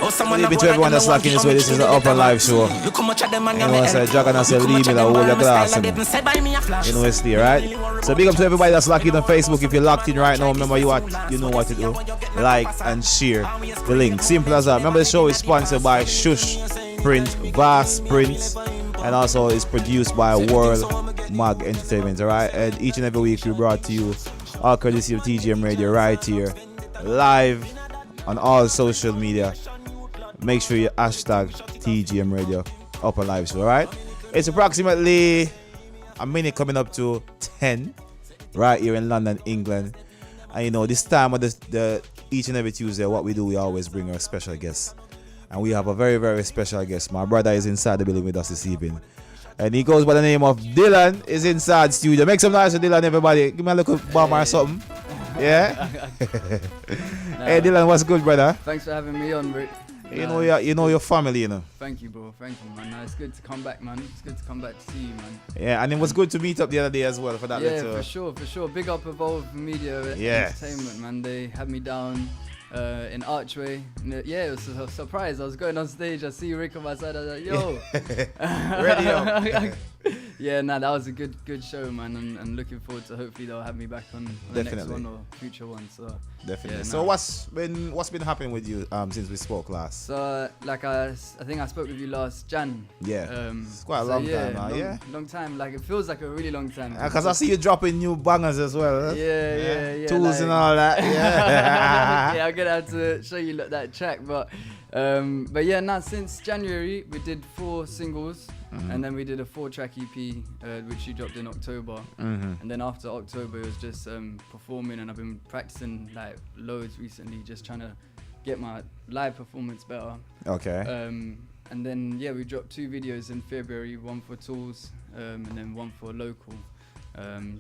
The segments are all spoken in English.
Leave it to everyone that's locking this way. This is the Upnlive show. You know, I said, Dragon, I said, leave me, like, hold your glass. You know, it's there, right? So big up to everybody that's locking on Facebook. If you're locked in right now, remember you know what to do. Like and share the link. Simple as that. Remember the show is sponsored by Shush Print, Vast Print, and also is produced by World Mag Entertainment, alright? And each and every week we brought to you all courtesy of TGM Radio right here, live on all social media. Make sure you hashtag TGM Radio Upnlive show, alright? It's approximately a minute coming up to 10 right here in London, England. And you know, this time of the each and every Tuesday, what we do, we always bring our special guests. And we have a very, very special guest. My brother is inside the building with us this evening. And he goes by the name of Dillan, is inside studio. Make some noise for Dillan, everybody. Give me a little bomb or something. Yeah? Hey Dillan, what's good, brother? Thanks for having me on, Rick. You know your family, you know. Thank you, bro. Thank you, man. It's good to come back, man. It's good to come back to see you, man. Yeah, and it was good to meet up the other day as well for that little... Yeah, for sure. Big up Evolve Media Entertainment, man. They had me down in Archway. Yeah, it was a surprise. I was going on stage. I see Rick on my side. I was like, yo. Ready up. Yeah, that was a good show, man, and looking forward to hopefully they'll have me back on the next one or future one. So definitely. Yeah, so what's been happening with you since we spoke last? So like I think I spoke with you last Jan. Yeah. It's quite a long time now. Long time. Like it feels like a really long time. Because I see you dropping new bangers as well. Yeah. Tools like, and all that. Yeah. Yeah, I'm gonna have to show you that track, but yeah, now since January we did 4 singles. And then we did a 4-track EP, which you dropped in October. And then after October, it was just performing, and I've been practicing like loads recently, just trying to get my live performance better. Okay. And then we dropped 2 videos in February, one for Tools, and then one for Local.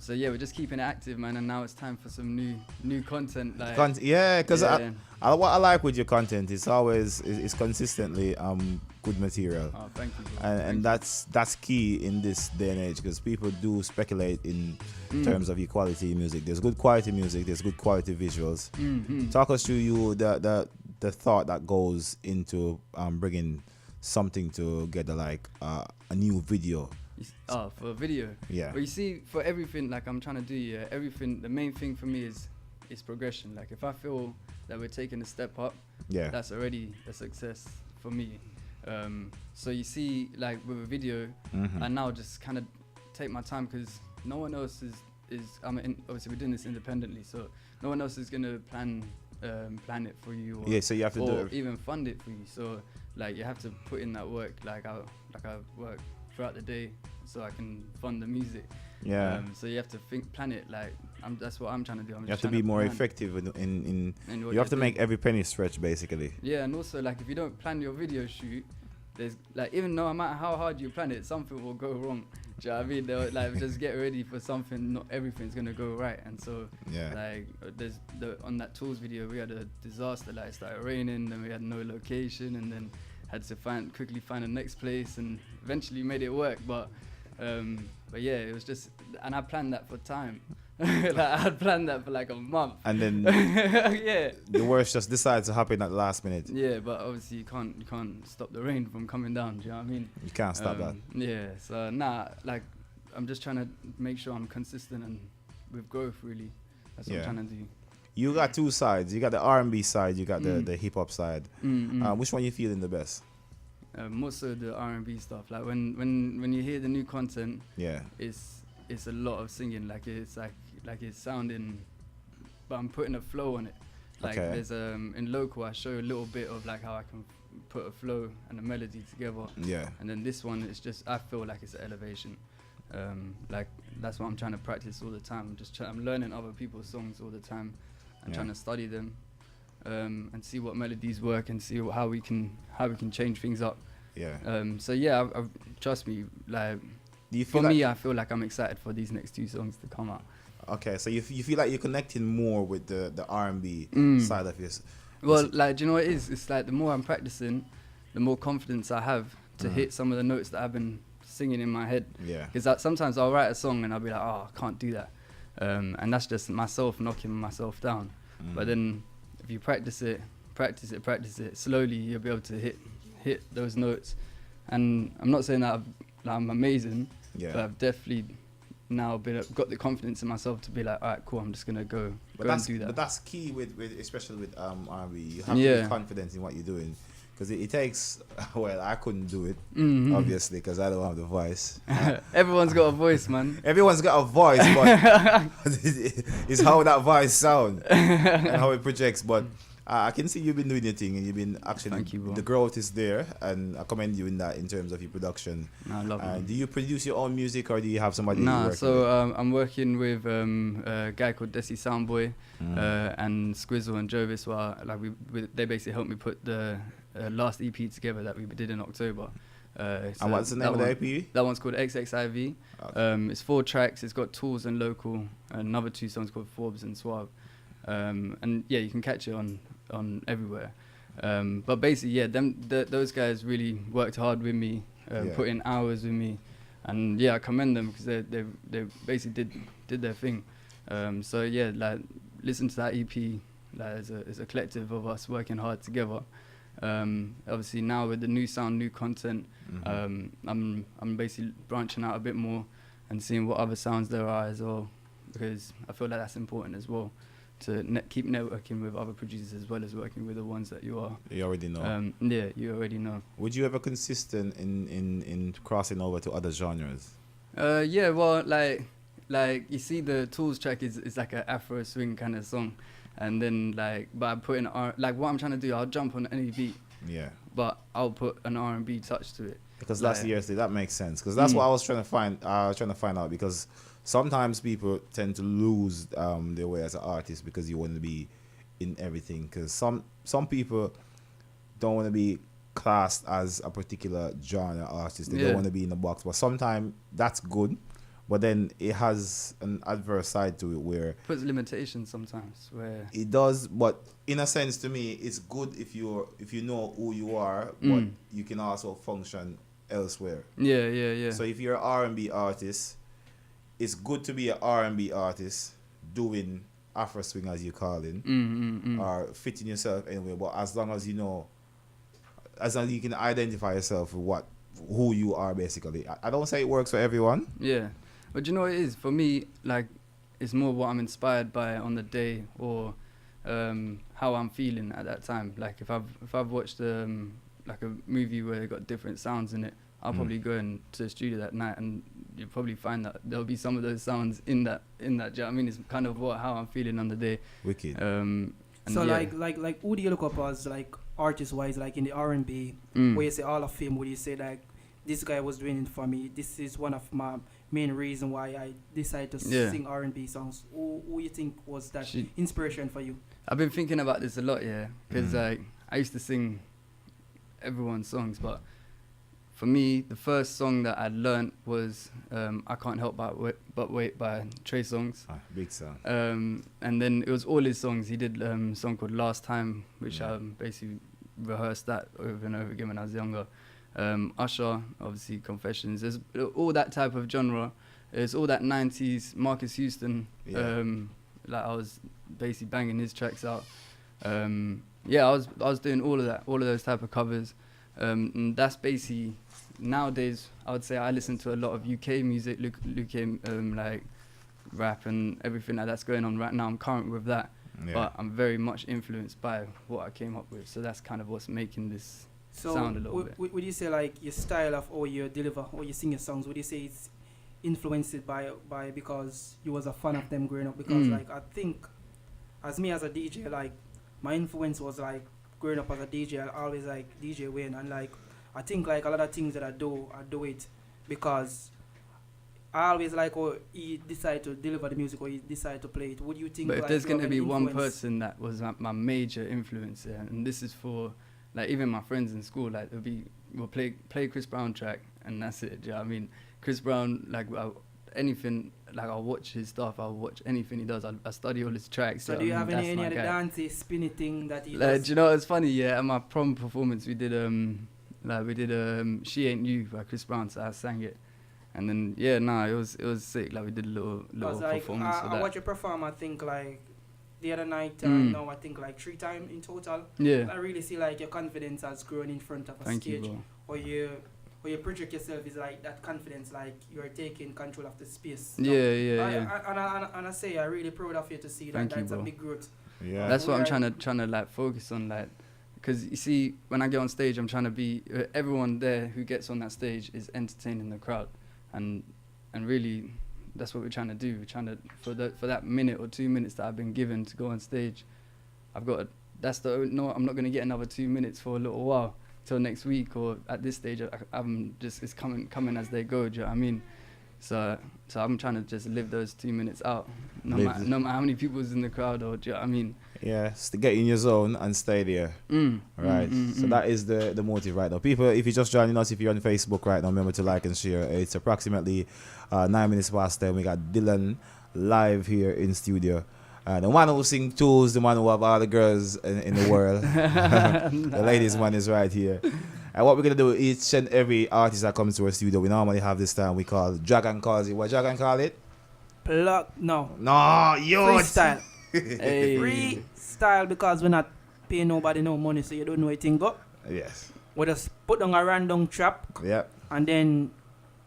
So we're just keeping it active, man, and now it's time for some new content. Like because what I like with your content is always is consistently good material. Oh, thank you, bro. And that's key in this day and age, because people do speculate in terms of equality music. There's good quality music, there's good quality visuals. Talk us through the thought that goes into bringing something together, like a new video. For a video. Yeah. Well, you see, for everything like I'm trying to do, everything, the main thing for me is progression. Like if I feel that we're taking a step up, that's already a success for me. So you see, like with a video, I now just kind of take my time, because no one else is obviously we're doing this independently, so no one else is gonna plan it for you, or, so you have to do it, even fund it for you. So like you have to put in that work. Like I work throughout the day so I can fund the music. So you have to plan it. Like that's what I'm trying to do. You have to be more effective in you have to make every penny stretch, basically. Yeah, and also like if you don't plan your video shoot, there's like, even no matter how hard you plan it, something will go wrong. Do you know what I mean? They'll like just get ready for something. Not everything's gonna go right, and so like there's on that Tools video we had a disaster. Like it started raining, then we had no location, and then had to quickly find the next place, and eventually made it work. But yeah, it was just, and I planned that for time. Like I had planned that for like a month, and then the worst just decides to happen at the last minute. Yeah, but obviously you can't stop the rain from coming down. Do you know what I mean? You can't stop that. Yeah, so like I'm just trying to make sure I'm consistent and with growth. Really, that's what I'm trying to do. You got 2 sides. You got the R&B side. You got the hip hop side. Which one you feeling the best? More so the R&B stuff. Like when you hear the new content, it's a lot of singing. Like it's it's sounding, but I'm putting a flow on it. Like there's in Local I show a little bit of like how I can put a flow and a melody together. Yeah. And then this one, it's just, I feel like it's an elevation. Like that's what I'm trying to practice all the time. I'm learning other people's songs all the time and trying to study them. And see what melodies work and see how we can change things up. So trust me, like I feel like I'm excited for these next 2 songs to come out. Okay, so you feel like you're connecting more with the R&B side of this. Well, like, do you know what it is? It's like the more I'm practicing, the more confidence I have to hit some of the notes that I've been singing in my head. Yeah. Because sometimes I'll write a song and I'll be like, oh, I can't do that. And that's just myself knocking myself down. But then if you practice it practice it. Slowly you'll be able to hit those notes. And I'm not saying that I'm amazing, but I've definitely now got the confidence in myself to be like, all right, cool, I'm just gonna go and do that. But that's key with especially with R&B. You have to be confident in what you're doing, because it takes. Well, I couldn't do it, obviously, because I don't have the voice. Everyone's got a voice, man. Everyone's got a voice, but it's how that voice sounds and how it projects. But I can see you've been doing your thing, and you've been actually. Thank you, bro. The growth is there, and I commend you in that in terms of your production. No, I love it. Do you produce your own music, or do you have somebody? I'm working with a guy called Desi Soundboy and Squizzle and Jovis. They basically helped me put the last EP together that we did in October. And what's the name of the EP? That one's called XXIV. Okay. It's 4 tracks. It's got Tools and Local, and another 2 songs called Forbes and Suave. And yeah, you can catch it on everywhere. But basically, those guys really worked hard with me, put in hours with me, and I commend them because they basically did their thing. Listen to that EP. It's a collective of us working hard together. Obviously now with the new sound, new content, I'm basically branching out a bit more and seeing what other sounds there are as well, because I feel like that's important as well, to keep networking with other producers as well as working with the ones that you already know. You already know. Would you ever consistent in crossing over to other genres? Like you see, the Tools track is like an Afro swing kind of song, and then but I put in what I'm trying to do, I'll jump on any beat, but I'll put an R&B touch to it, because that makes sense, because that's what I was trying to find out, because sometimes people tend to lose their way as an artist because you want to be in everything, because some people don't want to be classed as a particular genre artist. They don't want to be in a box, but sometimes that's good. But then it has an adverse side to it where puts limitations sometimes. Where it does, but in a sense, to me, it's good if you know who you are, but you can also function elsewhere. Yeah. So if you're an R&B artist, it's good to be an R&B artist doing Afro swing, as you call it, or fitting yourself anyway. But as long as you know, as long as you can identify yourself with who you are, basically. I don't say it works for everyone. Yeah. But you know what it is? For me, it's more what I'm inspired by on the day, or how I'm feeling at that time. Like if I've watched a movie where they got different sounds in it, I'll probably go into the studio that night, and you'll probably find that there'll be some of those sounds in that. Do you know what I mean? It's kind of how I'm feeling on the day. Wicked. Like who do you look up as artist wise, in the R&B, where you say Hall of Fame, where you say this guy was doing it for me, this is one of my main reason why I decided to sing R&B songs. Who you think was that inspiration for you? I've been thinking about this a lot, because I used to sing everyone's songs, but for me, the first song that I learnt was I Can't Help But Wait by Trey Songz. Big song. And then it was all his songs. He did a song called Last Time, which I basically rehearsed that over and over again when I was younger. Usher, obviously Confessions. There's all that type of genre. It's all that 90s Marcus Houston. I was basically banging his tracks out. I was doing all of that, all of those type of covers. And that's basically, nowadays I would say I listen to a lot of UK music, UK rap and everything that's going on right now. I'm current with that, but I'm very much influenced by what I came up with. So that's kind of what's making this sound a little bit. Would you say your style of how you deliver or you sing your songs, would you say it's influenced by because you was a fan of them growing up? Because I think as me as a DJ, my influence was growing up as a DJ, I always DJ Wayne, and I think a lot of things that I do it because I always how he decided to deliver the music or he decided to play it. Would you think? But if there's going to be one person that was my major influence, and this is for even my friends in school, we'll play Chris Brown track and that's it. Do you know what I mean? Chris Brown, anything, I'll watch his stuff, I'll watch anything he does, I study all his tracks. So do you have any other dancey, spinny thing that he does? Do you know, it's funny, at my prom performance we did She Ain't You by Chris Brown, so I sang it. And then it was sick, we did a little performance of that. I watch you perform, I think the other night. Now I think like 3 times in total. Yeah. I really see like your confidence has grown in front of a Thank stage. you, or you project yourself is like that confidence, like you're taking control of the space. And I say I'm really proud of you to see that. That's a big growth. Yeah. That's what I'm trying to like focus on, like, because you see, when I get on stage, I'm trying to be everyone there who gets on that stage is entertaining the crowd, and really, that's what we're trying to do. We're trying to for that minute or 2 minutes that I've been given to go on stage, I'm not gonna get another 2 minutes for a little while till next week, or at this stage I'm just, it's coming as they go. Do you know what I mean? So I'm trying to just live those 2 minutes out, no matter how many people's in the crowd, or do you know what I mean? Yeah, to get in your zone and stay there. Right. So that is the motive right now. People, if you're just joining us, if you're on Facebook right now, remember to like and share. It's approximately 9 minutes past 10. We got Dillan live here in studio. The man who sing tools, the man who have all the girls in the world. The ladies man is right here. And what we're going to do, each and every artist that comes to our studio, we normally have this time we call Dragon calls it. What Dragon call it? Plug. No, yo. Freestyle. Hey. Freestyle, because we're not paying nobody no money, so you don't know anything go. Yes. We just put on a random trap. Yep. And then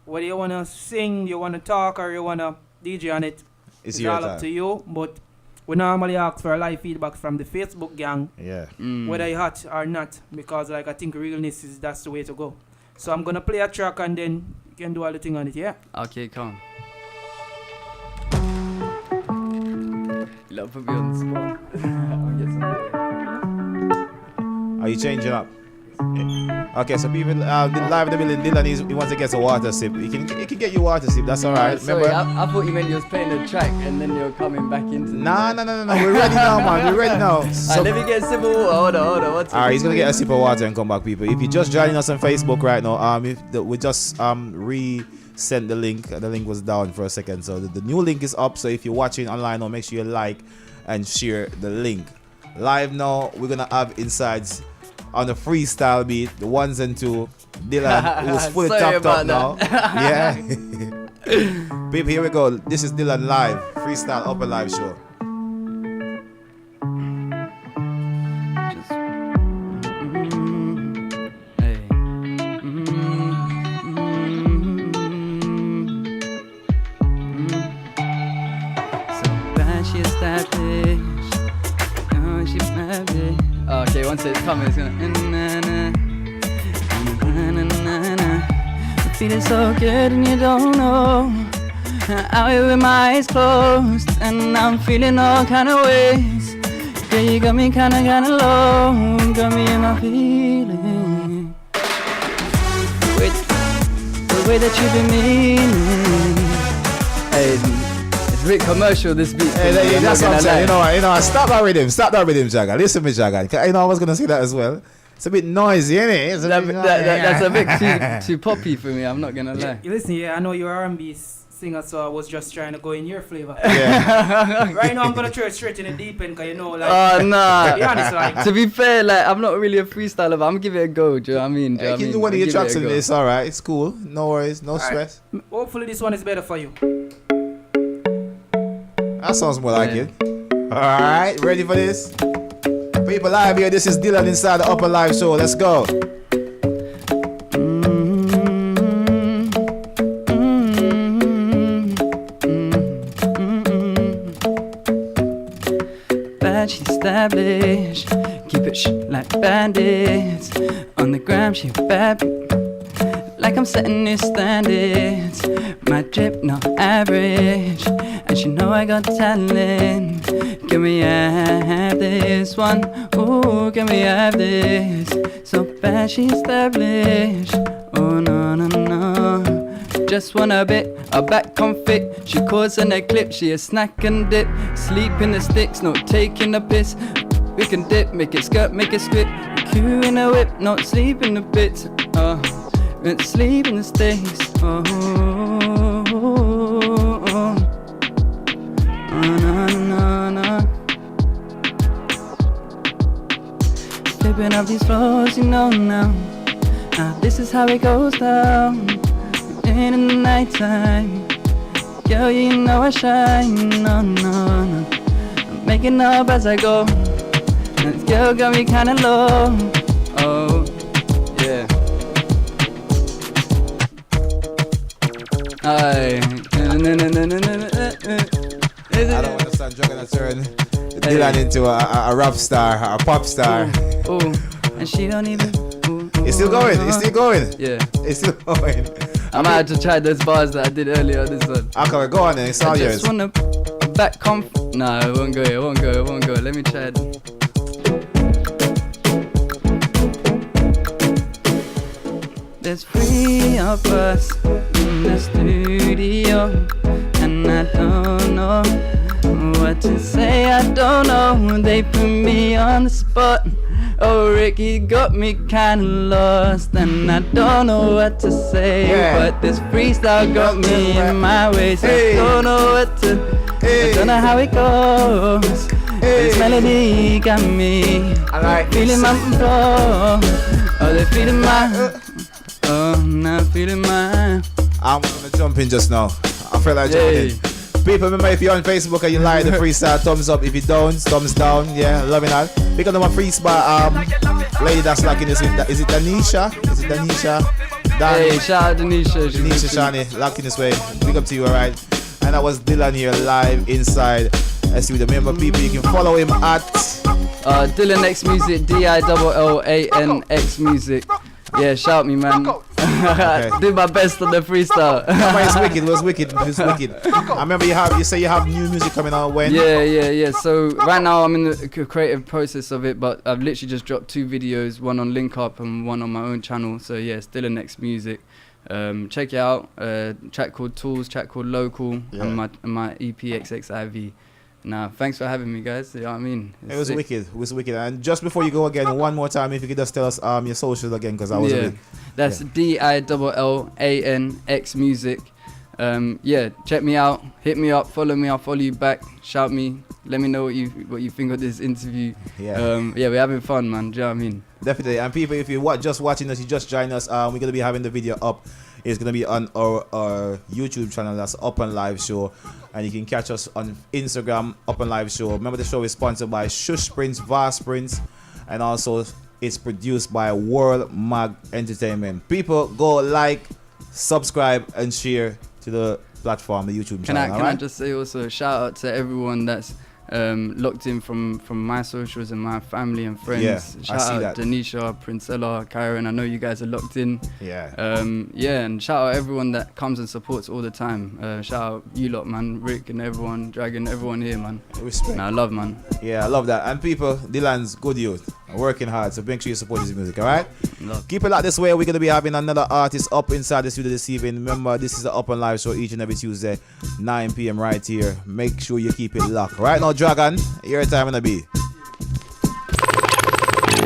whether you want to sing, you want to talk, or you want to DJ on it, it's all up to you. But we normally ask for a live feedback from the Facebook gang. Yeah. Whether you're hot or not, because like I think realness that's the way to go. So I'm gonna play a track and then you can do all the thing on it, yeah? Okay, come. Love put me on the spot. I'll get some. Are you changing up? Okay, so people live in the building. Dillan he wants to get a water sip. He can get you water sip. That's all right. Sorry, I thought you meant you was playing the track and then you're coming back into. No. We're ready now, man. We're ready now. So, let me get a sip of water. Hold on. What's all right, he's gonna get a sip of water and come back, people. If you're just joining us on Facebook right now, we just re-sent the link. The link was down for a second, so the new link is up. So if you're watching online, now make sure you like and share the link. Live now, we're gonna have insides on the freestyle beat, the 1s and 2. Dillan, who's fully topped up now. Yeah. Baby, here we go. This is Dillan live, freestyle Upnlive show. Okay, once it's coming, it's gonna. I'm feeling so good and you don't know. Out here with my eyes closed, and I'm feeling all kind of ways. Girl, you got me kinda low, got me in my feelings. The way that you been meaning. Hey, it's a bit commercial, this beat. Hey, that's what I'm saying. You know, stop that rhythm, Jagger. Listen to me, Jagger. I was gonna say that as well. It's a bit noisy, isn't it? That's a bit too poppy for me, I'm not gonna lie. Listen, I know you're R&B singer, so I was just trying to go in your flavor. Yeah. Right now I'm gonna throw it straight in the deep end, because nah. To be honest, like, to be fair, like, I'm not really a freestyler, but I'm gonna give it a go. Do you know what I mean? You can do one of your tracks in this, alright. It's cool. No worries, no stress. Right. Hopefully this one is better for you. That sounds more like it. Alright, ready for this? People live here, this is Dillan inside the Upnlive show. Let's go. Bad, she established. Keep it like bandits. On the gram, she bad. Like I'm setting new standards. My drip not average, and she know I got talent. Can we have this one? Ooh, can we have this? So bad she established. Oh no. Just want a bit, a back confit. She calls in a clip, she a snack and dip. Sleep in the sticks, not taking a piss. We can dip, make it skirt, make it squid. Q in a whip, not sleep in the bits. Sleep in the states. No. Flipping up these floors, you know now. This is how it goes down. In the nighttime, girl, you know I shine. No. making up as I go. This girl got me kinda low. Oh, yeah. I don't understand Dragon and turn Dillan into a rap star, a pop star. Ooh. And she don't even. It's still going. It's still going. Yeah. It's still going. I might have to try those bars that I did earlier. This one. Okay, go on then. It's all yours. I just wanna back Nah, it won't go. It won't go. It won't go. Let me try it. There's 3 of us in the studio, and I don't know what to say. I don't know. They put me on the spot. Oh, Ricky got me kinda lost, and I don't know what to say. But this freestyle got me in my ways. I don't know what to. I don't know how it goes. This melody got me. Feeling my flow. Oh, they feeling my. Oh, now feeling my. I'm gonna jump in just now. I feel like jumping in. People, remember, if you're on Facebook and you like the freestyle, thumbs up. If you don't, thumbs down. Yeah, loving that. Because of my freestyle, lady that's locking this in. Is it Danisha? Is it Danisha? Hey, shout out Danisha. Danisha Shani, locked in this way. Big up to you, alright? And that was Dillan here live inside. Let's see with the member people. You can follow him at Dillan X Music, Dillan X Music. Yeah, shout me, man. Okay. Did my best on the freestyle. It's wicked. It was wicked. It was wicked. I remember you say you have new music coming out when? Yeah. So right now I'm in the creative process of it, but I've literally just dropped 2 videos, one on Link Up and one on my own channel. So yeah, still a Next Music. Check it out. Track called Tools, track called Local, and my EP XXIV. Nah, thanks for having me, guys. You know what I mean? It was wicked. It was wicked. And just before you go again, one more time, if you could just tell us your socials again, because I was a bit. That's DILLAN X Music. Check me out. Hit me up. Follow me. I'll follow you back. Shout me. Let me know what you think of this interview. We're having fun, man. Do you know what I mean? Definitely. And people, if you're just watching us, you just join us. We're gonna be having the video up. It's gonna be on our YouTube channel. That's Upnlive Show, and you can catch us on Instagram, Upnlive Show. Remember, the show is sponsored by Shush Prince, Vast Prince, and also it's produced by World Mag Entertainment. People, go like, subscribe, and share to the platform, the YouTube channel. Can I just say also a shout out to everyone that's locked in from my socials and my family and friends. Shout out Danisha, Princella, Kyron. I know you guys are locked in. And shout out everyone that comes and supports all the time. Shout out you lot, man, Rick and everyone, Dragon, everyone here, man. Respect. I love, man. Yeah, I love that. And people, Dillan's good youth, working hard, so make sure you support his music, alright? Keep it like this way. We're going to be having another artist up inside the studio this evening. Remember, this is the Upnlive Show each and every Tuesday, 9 p.m. right here. Make sure you keep it locked. Right now, Dragon, your time in the beat.